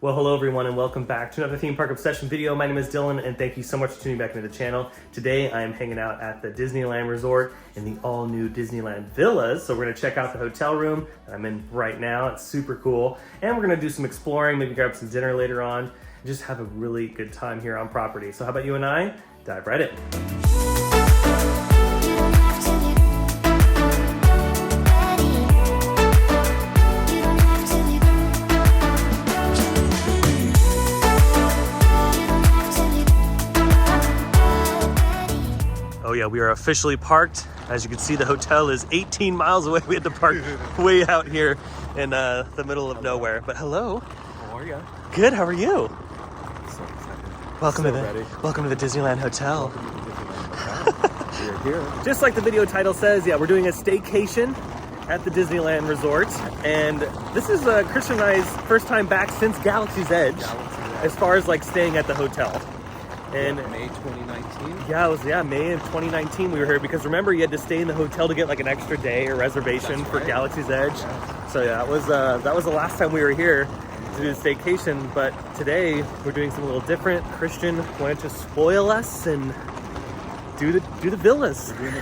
Well, hello everyone and welcome back to another theme park obsession video. My name is Dylan and thank you so much for tuning back into the channel. Today I am hanging out at the Disneyland Resort in the all new Disneyland Villas. So we're gonna check out the hotel room that I'm in right now. It's super cool. And we're gonna do some exploring, maybe grab some dinner later on, and just have a really good time here on property. So how about you and I dive right in. Oh yeah, we are officially parked. As you can see, the hotel is 18 miles away. We had to park way out here in the middle of nowhere. But hello. How are you? Good, how are you? So excited. Welcome to the Disneyland Hotel. We are here. Just like the video title says, yeah, we're doing a staycation at the Disneyland Resort. And this is Christian and I's first time back since Galaxy's Edge, as far as like staying at the hotel. And May 2019? Yeah, it was May of 2019 we were here because remember you had to stay in the hotel to get like an extra day or reservation for Galaxy's Edge. Yeah. So yeah, that was the last time we were here to do the staycation, but today we're doing something a little different. Christian wanted to spoil us and do the villas. We're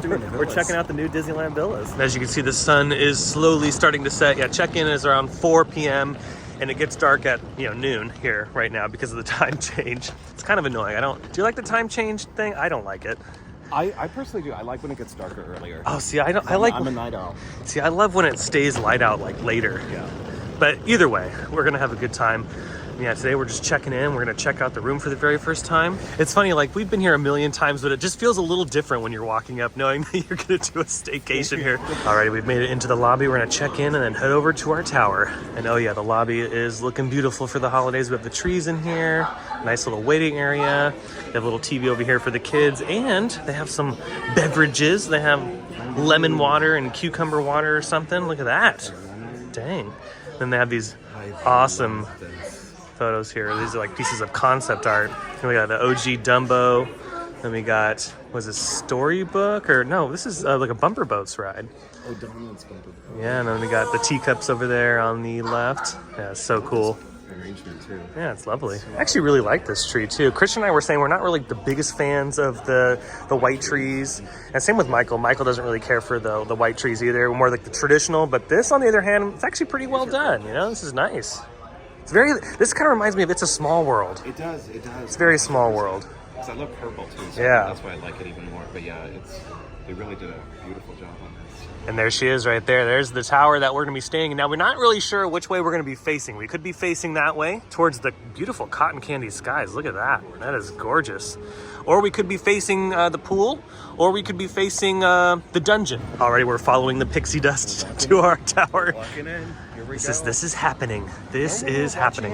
doing the villas. We're checking out the new Disneyland Villas. As you can see, the sun is slowly starting to set. Yeah, check-in is around 4 p.m. and it gets dark at noon here right now because of the time change. It's kind of annoying. Do you like the time change thing? I don't like it. I personally do. I like when it gets darker earlier. Oh, see, I'm a night owl. See, I love when it stays light out like later. Yeah. But either way, we're gonna have a good time. Yeah, today we're just checking in. We're gonna check out the room for the very first time. It's funny, like we've been here a million times, but it just feels a little different when you're walking up knowing that you're gonna do a staycation here. Alrighty, we've made it into the lobby. We're gonna check in and then head over to our tower. And oh yeah, the lobby is looking beautiful for the holidays. We have the trees in here, nice little waiting area. They have a little TV over here for the kids, and they have some beverages. They have lemon water and cucumber water or something. Look at that. Dang. Then they have these awesome photos here. These are like pieces of concept art. And we got the OG Dumbo. Then we got, was it Storybook? Or no, this is like a bumper boats ride. Oh, Donald's bumper boat. Yeah, and then we got the teacups over there on the left. Yeah, it's so cool. Arrangement too. Yeah, it's lovely. I actually really like this tree too. Christian and I were saying we're not really the biggest fans of the white trees. And same with Michael. Michael doesn't really care for the white trees either. We're more like the traditional. But this, on the other hand, it's actually pretty well done. This is nice. This kind of reminds me of It's a Small World. It does. It's very Small World. Because I love purple too, so yeah. That's why I like it even more. But yeah, they really did a beautiful job on this. And there she is right there. There's the tower that we're gonna be staying in. Now we're not really sure which way we're gonna be facing. We could be facing that way towards the beautiful cotton candy skies. Look at that. That is gorgeous. Or we could be facing the pool, or we could be facing the dungeon. Already we're following the pixie dust to our tower. Walking in. Here we go. This is happening. This is happening.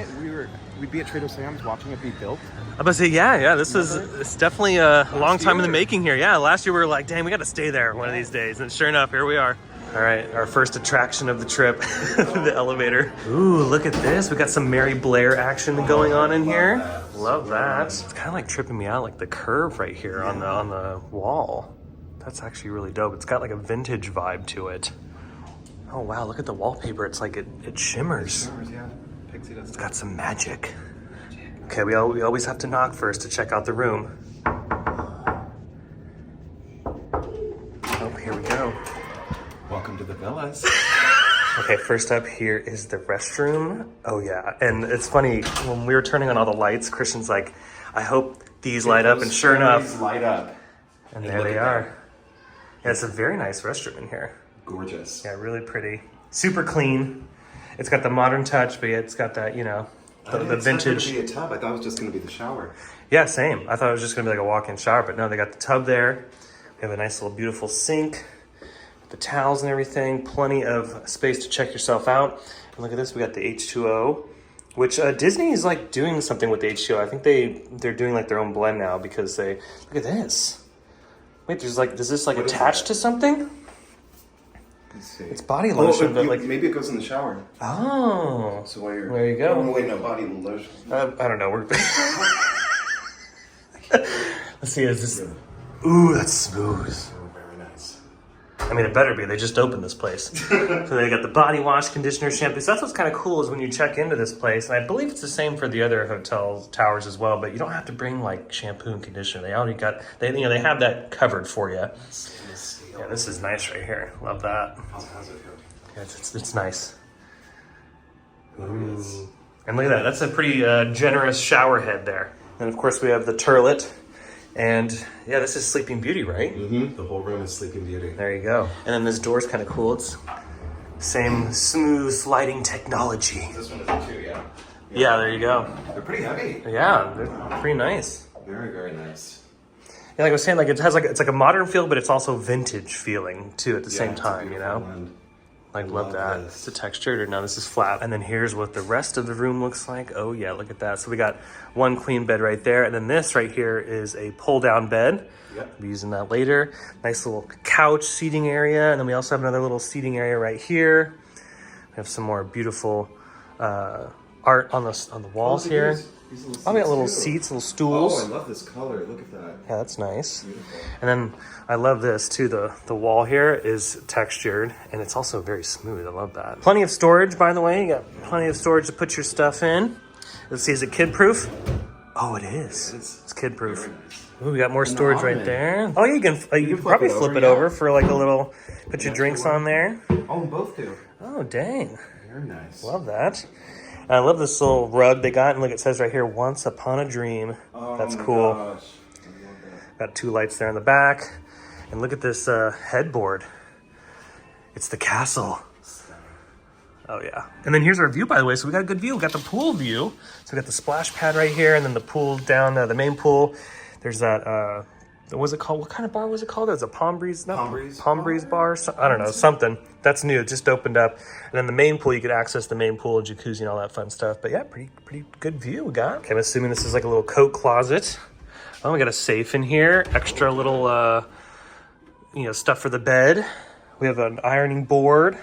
We'd be at Trader Sam's watching it be built. I'm about to say, yeah, it's definitely a long time in the making here. Yeah, last year we were like, dang, we got to stay there one of these days. And sure enough, here we are. All right, our first attraction of the trip, the elevator. Ooh, look at this. We got some Mary Blair action going on in here. Love that. It's kind of like tripping me out, like the curve right here on the wall. That's actually really dope. It's got like a vintage vibe to it. Oh wow, look at the wallpaper. It's like it shimmers. Yeah. Pixie dust. It's got some magic. Okay, we always have to knock first to check out the room. Oh, here we go. Welcome to the villas. Okay, first up here is the restroom. Oh yeah, and it's funny, when we were turning on all the lights, Christian's like, I hope these light up, and sure enough, light up. And there they are. Yeah, it's a very nice restroom in here. Gorgeous. Yeah, really pretty. Super clean. It's got the modern touch, but yet it's got that, the vintage. It's not gonna be a tub. I thought it was just gonna be the shower. Yeah, same. I thought it was just gonna be like a walk-in shower, but no, they got the tub there. We have a nice little beautiful sink, the towels and everything. Plenty of space to check yourself out. And look at this, we got the H2O, which Disney is like doing something with the H2O. I think they're doing like their own blend now because look at this. Wait, does this like attach to something? Let's see. It's body lotion, but like maybe it goes in the shower. Oh, So while you're there you go. Oh wait, no, body lotion. I don't know. Let's see. Is this? Ooh, that's smooth. Oh, very nice. I mean, it better be. They just opened this place. So they got the body wash, conditioner, shampoo. So that's what's kind of cool is when you check into this place, and I believe it's the same for the other hotel towers as well, but you don't have to bring like shampoo and conditioner. They already got, they have that covered for you. Yeah, this is nice right here. Love that. How's it feel? Yeah, it's nice. Ooh. And look at that. That's a pretty generous shower head there. And of course we have the turlet. And yeah, this is Sleeping Beauty, right? Mm-hmm. The whole room is Sleeping Beauty. There you go. And then this door's kind of cool. It's same smooth sliding technology. This one is too, yeah. Yeah, there you go. They're pretty heavy. Yeah, they're pretty nice. Very, very nice. Yeah, like I was saying, like it has it's like a modern feel, but it's also vintage feeling too at the same it's a time, you know? blend. Like, love that. This. It's a textured, or now this is flat. And then here's what the rest of the room looks like. Oh yeah, look at that. So we got one queen bed right there. And then this right here is a pull down bed. Yep. We'll be using that later. Nice little couch seating area. And then we also have another little seating area right here. We have some more beautiful art on the walls here. Oh, we got little seats, little stools. Oh, I love this color. Look at that. Yeah, that's nice. Beautiful. And then I love this too. The wall here is textured and it's also very smooth. I love that. Plenty of storage, by the way. You got plenty of storage to put your stuff in. Let's see, is it kid proof? Oh, it is. It's kid proof. Nice. Ooh, we got more storage right there. Oh, you can probably flip it over for like a little, put your drinks on there. Oh, both do. Oh, dang. Very nice. Love that. And I love this little rug they got. And look, it says right here, Once Upon a Dream. Oh, That's my cool. gosh. I love that. Got two lights there in the back. And look at this headboard. It's the castle. Oh, yeah. And then here's our view, by the way. So we got a good view. We got the pool view. So we got the splash pad right here, and then the pool down, the main pool. There's that, what was it called? What kind of bar was it called? It was a Palm Breeze? Palm Breeze bar? I don't know, something. That's new. It just opened up. And then the main pool, you could access the main pool, jacuzzi, and all that fun stuff. But yeah, pretty good view we got. Okay, I'm assuming this is like a little coat closet. Oh, we got a safe in here. Extra little, stuff for the bed. We have an ironing board.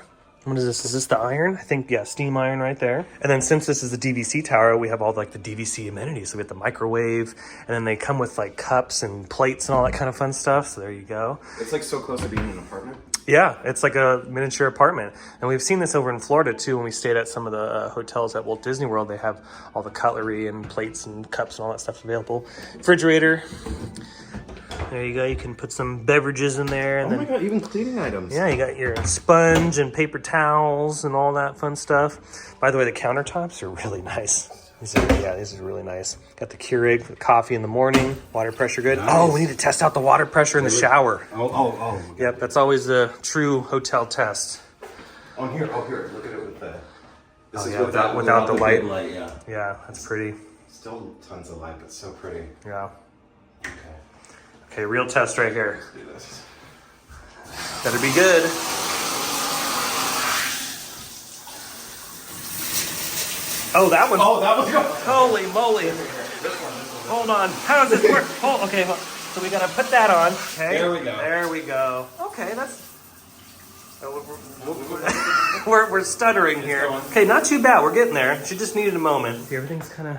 What is this? Is this the iron? I think, yeah, steam iron right there. And then since this is the DVC tower, we have all like the DVC amenities. So we have the microwave, and then they come with like cups and plates and all that kind of fun stuff. So there you go. It's like so close to being in an apartment. Yeah, it's like a miniature apartment. And we've seen this over in Florida too when we stayed at some of the hotels at Walt Disney World. They have all the cutlery and plates and cups and all that stuff available. Refrigerator. There you go. You can put some beverages in there. And Oh my god, even cleaning items. yeah, you got your sponge and paper towels and all that fun stuff. By the way, the countertops are really nice. These are really nice. Got the Keurig for the coffee in the morning. Water pressure good. Nice. Oh, we need to test out the water pressure in the shower. Oh. Yep, that's always the true hotel test. On here. Oh, here. Look at it with the. This is Yeah, without the light. big light. Yeah. Yeah, that's pretty. Still tons of light, but so pretty. Yeah. Okay. Okay, real test right here. Let's do this. Better be good. Oh, that one. Oh, that was good. Holy moly. Hold on. How does this work? Oh, okay. So we gotta put that on. Okay. There we go. There we go. Okay, that's. We're stuttering here. Okay, not too bad. We're getting there. She just needed a moment. Everything's kind of.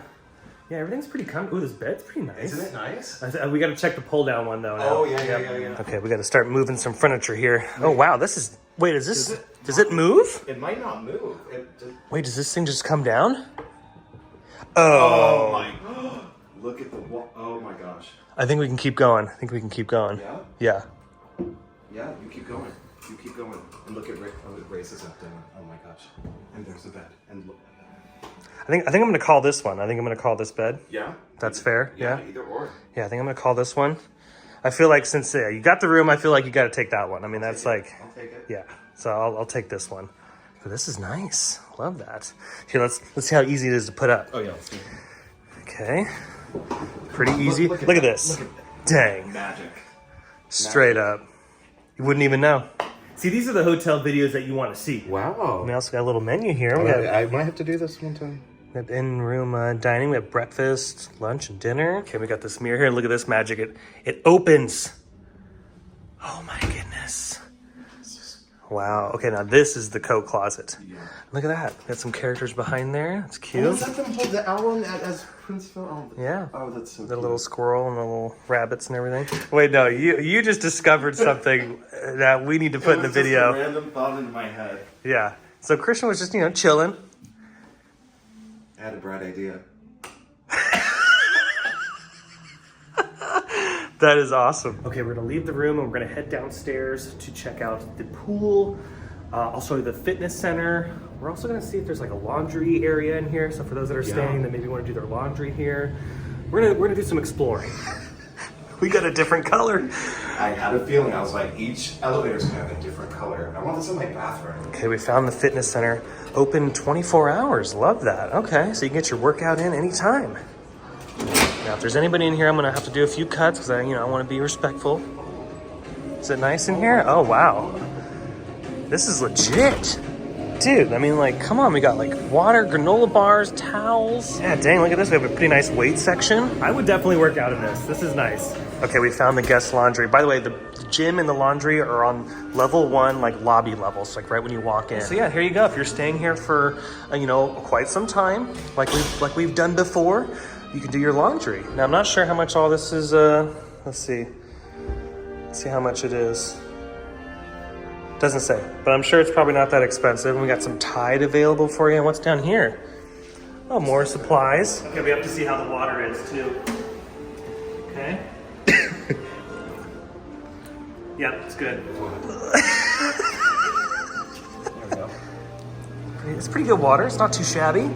Yeah, everything's pretty comfy. Ooh, this bed's pretty nice. Isn't it nice? We got to check the pull down one though. Now. Oh yeah. Okay, we got to start moving some furniture here. Oh wow, this is. Wait, is this? Does it move? It might not move. Wait, does this thing just come down? Oh my! Look at the wall. Oh my gosh. I think we can keep going. Yeah. Yeah. Yeah. You keep going. And look at how it races up down. Oh my gosh. And there's the bed. And look. I think I'm gonna call this one. I think I'm gonna call this bed. Yeah. That's fair. Yeah. Either or. Yeah, I think I'm gonna call this one. I feel like since you got the room, I feel like you got to take that one. I mean, that's like. I'll take it. Yeah. So I'll take this one. But this is nice. Love that. Here, let's see how easy it is to put up. Oh yeah. Okay. Pretty easy. Look at this. Dang. Magic. Straight up. You wouldn't even know. See, these are the hotel videos that you want to see. Wow. We also got a little menu here. We I might have to do this one time. have in-room dining. We have breakfast, lunch, and dinner. Okay, we got this mirror here. Look at this magic. It opens. Oh my goodness. Wow. Okay, now this is the coat closet. Yeah. Look at that. Got some characters behind there. It's cute. Oh, is that them hold the owl as Prince Phil? Oh, Yeah. Oh, that's so The cute. little squirrel and the little rabbits and everything. Wait, no, you just discovered something that we need to put in the video. Just a random thought in my head. Yeah. So Christian was just, chilling. I had a bright idea. That is awesome. Okay, we're gonna leave the room and we're gonna head downstairs to check out the pool. I'll show you the fitness center. We're also gonna see if there's like a laundry area in here. So for those that are staying that maybe want to do their laundry here, we're gonna do some exploring. We got a different color. I had a feeling. I was like, each elevator's gonna have a different color. I want this in my bathroom. Okay, we found the fitness center. Open 24 hours. Love that. Okay, so you can get your workout in anytime. Now, if there's anybody in here, I'm gonna have to do a few cuts because I want to be respectful. Is it nice in here? Oh wow, this is legit, dude. I mean, like, come on, we got like water, granola bars, towels. Yeah, dang, look at this. We have a pretty nice weight section. I would definitely work out in this. This is nice. Okay, we found the guest laundry. By the way, the gym and the laundry are on level 1, like lobby levels, like right when you walk in. So yeah, here you go. If you're staying here for quite some time, like we've done before, you can do your laundry. Now, I'm not sure how much all this is, let's see how much it is. Doesn't say, but I'm sure it's probably not that expensive. And we got some Tide available for you. And what's down here? Oh, more supplies. Okay, we have to see how the water is too. Okay. Yeah, it's good. There we go. It's pretty good water. It's not too shabby.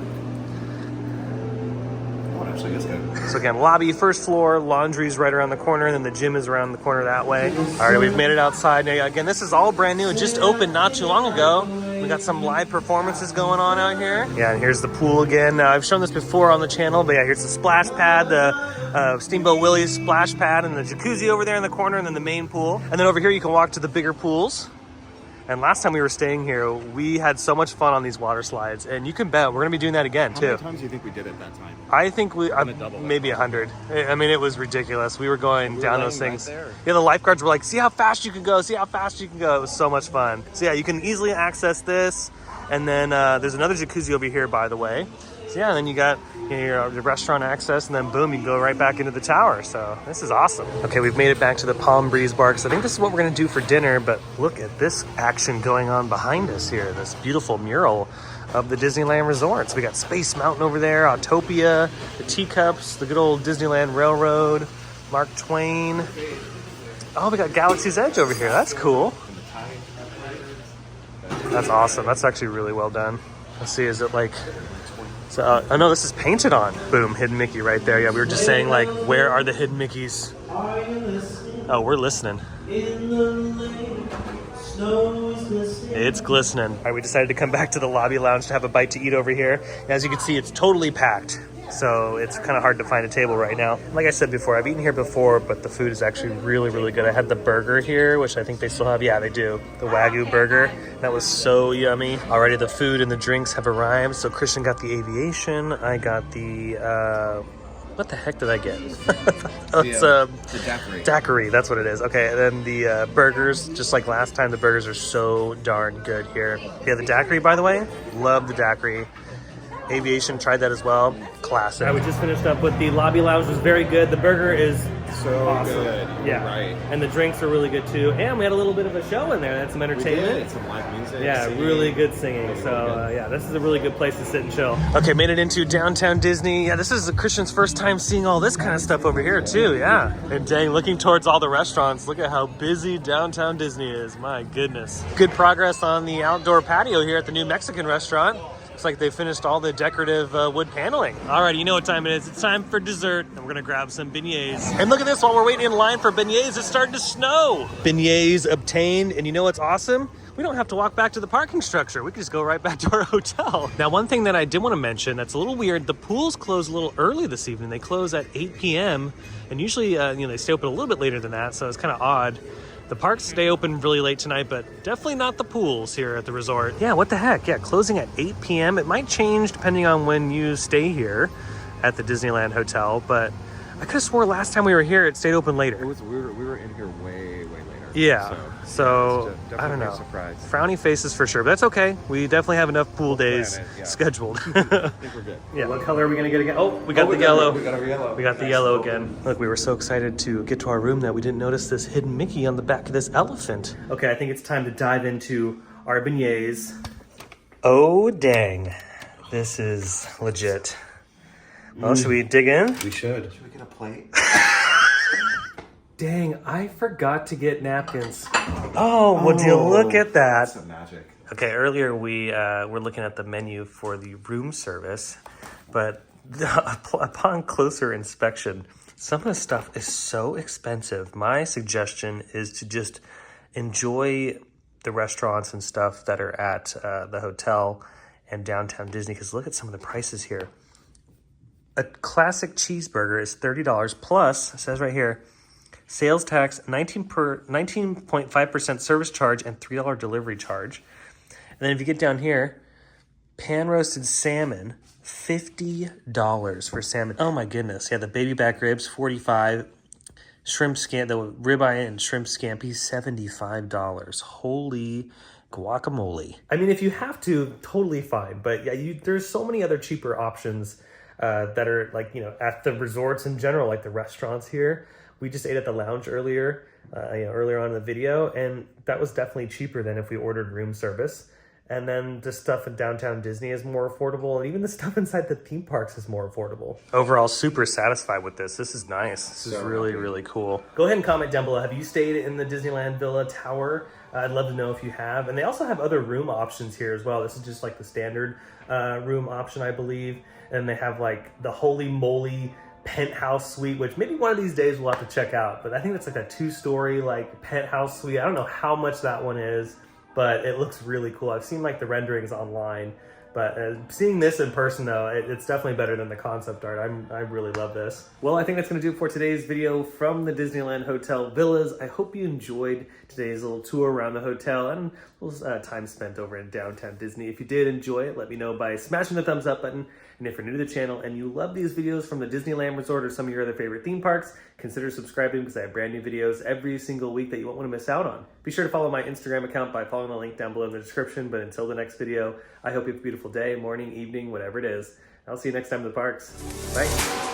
Actually, it's good. So again, lobby, first floor, laundry's right around the corner, and then the gym is around the corner that way. All right, we've made it outside. Now, again, this is all brand new. It just opened not too long ago. We got some live performances going on out here. Yeah, and here's the pool again. I've shown this before on the channel, but yeah, here's the splash pad, the Steamboat Willie's splash pad, and the jacuzzi over there in the corner, and then the main pool. And then over here, you can walk to the bigger pools. And last time we were staying here, we had so much fun on these water slides, and you can bet we're gonna be doing that again too. How many times do you think we did it that time? I think maybe 100. I mean, it was ridiculous. We were going down those things. Right there. Yeah, the lifeguards were like, see how fast you can go, see how fast you can go. It was so much fun. So yeah, you can easily access this. And then there's another jacuzzi over here, by the way. So yeah, and then you got your restaurant access, and then boom, you can go right back into the tower. So this is awesome. Okay, we've made it back to the Palm Breeze bar, because I think this is what we're gonna do for dinner, but look at this action going on behind us here, this beautiful mural of the Disneyland Resort. So we got Space Mountain over there, Autopia, the teacups, the good old Disneyland Railroad, Mark Twain. Oh, we got Galaxy's Edge over here. That's cool. That's awesome. That's actually really well done. Let's see, is it like... So, oh no, this is painted on. Boom, hidden Mickey right there. Yeah, we were just saying, like, where are the hidden Mickeys? Oh, we're listening. It's glistening. All right, we decided to come back to the lobby lounge to have a bite to eat over here. As you can see, it's totally packed. So it's kind of hard to find a table right now. Like I said before, I've eaten here before, but the food is actually really, really good. I had the burger here, which I think they still have. Yeah, they do. The Wagyu burger. That was so yummy. Already the food and the drinks have arrived. So Christian got the aviation. I got the, what the heck did I get? It's the daiquiri. Daiquiri, that's what it is. Okay, and then the burgers, just like last time, the burgers are so darn good here. Yeah, the daiquiri, by the way, love the daiquiri. Aviation, tried that as well. Classic. We just finished up with the lobby lounge. It was very good. The burger is So awesome. good. Yeah, Right. and the drinks are really good too. And we had a little bit of a show in there. That's some entertainment. Some live music. Yeah, singing. really good singing. Really, So really good. yeah, this is a really good place to sit and chill. Okay, made it into downtown Disney. Yeah, this is Christian's first time seeing all this kind of stuff over here too. Yeah, and dang, looking towards all the restaurants. Look at how busy downtown Disney is. My goodness. Good progress on the outdoor patio here at the new Mexican restaurant. Looks like they finished all the decorative wood paneling. All right, you know what time it is. It's time for dessert, and we're gonna grab some beignets. And look at this, while we're waiting in line for beignets, it's starting to snow. Beignets obtained, and you know what's awesome? We don't have to walk back to the parking structure. We can just go right back to our hotel. Now, one thing that I did want to mention that's a little weird, the pools close a little early this evening. They close at 8 p.m. and usually they stay open a little bit later than that, so it's kind of odd. The parks stay open really late tonight, but definitely not the pools here at the resort. Yeah, what the heck? Yeah, closing at 8 p.m. It might change depending on when you stay here at the Disneyland Hotel, but I could have swore last time we were here, it stayed open later. We were in here way later. Yeah. So it's I don't definitely know. a surprise. Frowny faces for sure, but that's okay. We definitely have enough pool days plan it, yeah. scheduled. I think we're good. Yeah. What color are we gonna get again? Oh, we got the yellow. We got our yellow. We got the yellow again. Look, we were so excited to get to our room that we didn't notice this hidden Mickey on the back of this elephant. Okay, I think it's time to dive into our beignets. Oh, dang. This is legit. Well, should we dig in? We should. Should we get a plate? Dang, I forgot to get napkins. Oh, would you look at that? That's some magic. Okay, earlier we were looking at the menu for the room service, but upon closer inspection, some of the stuff is so expensive. My suggestion is to just enjoy the restaurants and stuff that are at the hotel and downtown Disney, because look at some of the prices here. A classic cheeseburger is $30 plus, it says right here, sales tax, 19.5% service charge, and $3 delivery charge. And then if you get down here, pan roasted salmon, $50 for salmon. Oh my goodness. Yeah, the baby back ribs, $45. Shrimp scampi, the ribeye and shrimp scampi, $75. Holy guacamole. I mean, if you have to, totally fine. But yeah, there's so many other cheaper options that are like, at the resorts in general, like the restaurants here. We just ate at the lounge earlier, earlier on in the video, and that was definitely cheaper than if we ordered room service. And then the stuff in downtown Disney is more affordable, and even the stuff inside the theme parks is more affordable. Overall, super satisfied with this. This is nice. This is really, really cool. Go ahead and comment down below. Have you stayed in the Disneyland Villa Tower? I'd love to know if you have. And they also have other room options here as well. This is just like the standard room option, I believe. And they have like the Holy Moly penthouse suite, which maybe one of these days we'll have to check out. But I think it's like a 2-story like penthouse suite. I don't know how much that one is, but it looks really cool. I've seen like the renderings online, but seeing this in person though, it's definitely better than the concept art. I really love this. Well, I think that's gonna do it for today's video from the Disneyland Hotel Villas. I hope you enjoyed today's little tour around the hotel and a little time spent over in downtown Disney. If you did enjoy it, let me know by smashing the thumbs up button. And if you're new to the channel and you love these videos from the Disneyland Resort or some of your other favorite theme parks, consider subscribing because I have brand new videos every single week that you won't want to miss out on. Be sure to follow my Instagram account by following the link down below in the description. But until the next video, I hope you have a beautiful day, morning, evening, whatever it is. I'll see you next time in the parks. Bye.